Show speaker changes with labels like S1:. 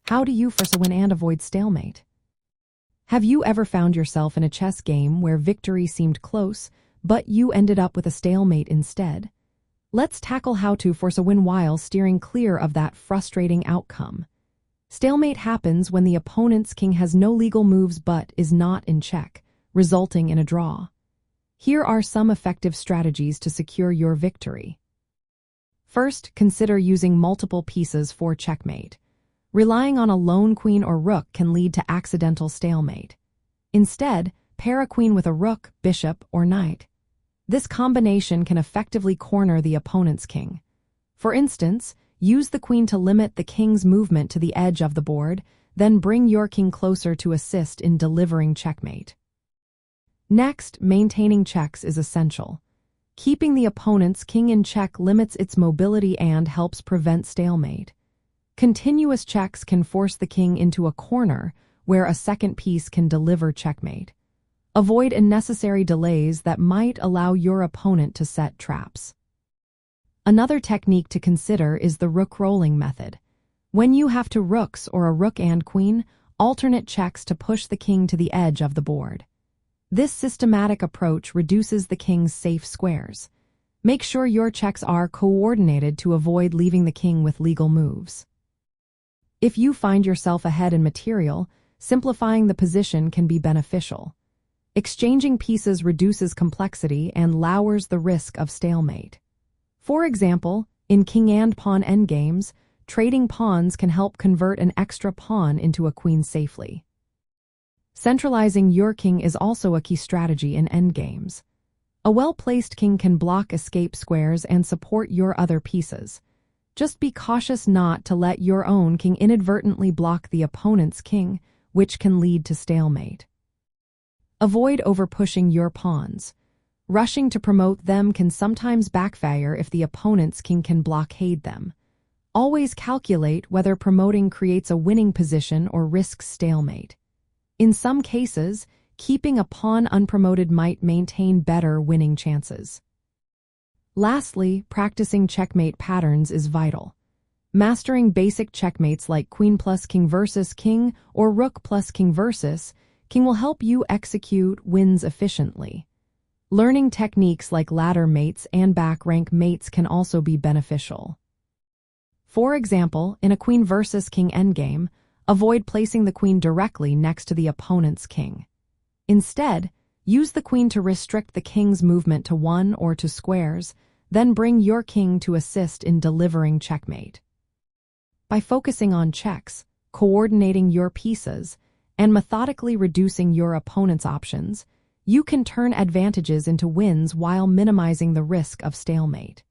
S1: How do you force a win and avoid stalemate? Have you ever found yourself in a chess game where victory seemed close, but you ended up with a stalemate instead? Let's tackle how to force a win while steering clear of that frustrating outcome. Stalemate happens when the opponent's king has no legal moves but is not in check, resulting in a draw. Here are some effective strategies to secure your victory. First, consider using multiple pieces for checkmate. Relying on a lone queen or rook can lead to accidental stalemate. Instead, pair a queen with a rook, bishop, or knight. This combination can effectively corner the opponent's king. For instance, use the queen to limit the king's movement to the edge of the board, then bring your king closer to assist in delivering checkmate. Next, maintaining checks is essential. Keeping the opponent's king in check limits its mobility and helps prevent stalemate. Continuous checks can force the king into a corner where a second piece can deliver checkmate. Avoid unnecessary delays that might allow your opponent to set traps. Another technique to consider is the rook rolling method. When you have two rooks or a rook and queen, alternate checks to push the king to the edge of the board. This systematic approach reduces the king's safe squares. Make sure your checks are coordinated to avoid leaving the king with legal moves. If you find yourself ahead in material, simplifying the position can be beneficial. Exchanging pieces reduces complexity and lowers the risk of stalemate. For example, in king and pawn endgames, trading pawns can help convert an extra pawn into a queen safely. Centralizing your king is also a key strategy in endgames. A well-placed king can block escape squares and support your other pieces. Just be cautious not to let your own king inadvertently block the opponent's king, which can lead to stalemate. Avoid over-pushing your pawns. Rushing to promote them can sometimes backfire if the opponent's king can blockade them. Always calculate whether promoting creates a winning position or risks stalemate. In some cases, keeping a pawn unpromoted might maintain better winning chances. Lastly, practicing checkmate patterns is vital. Mastering basic checkmates like queen plus king versus king or rook plus king versus king will help you execute wins efficiently. Learning techniques like ladder mates and back rank mates can also be beneficial. For example, in a queen versus king endgame, avoid placing the queen directly next to the opponent's king. Instead, use the queen to restrict the king's movement to one or two squares, then bring your king to assist in delivering checkmate. By focusing on checks, coordinating your pieces, and methodically reducing your opponent's options, you can turn advantages into wins while minimizing the risk of stalemate.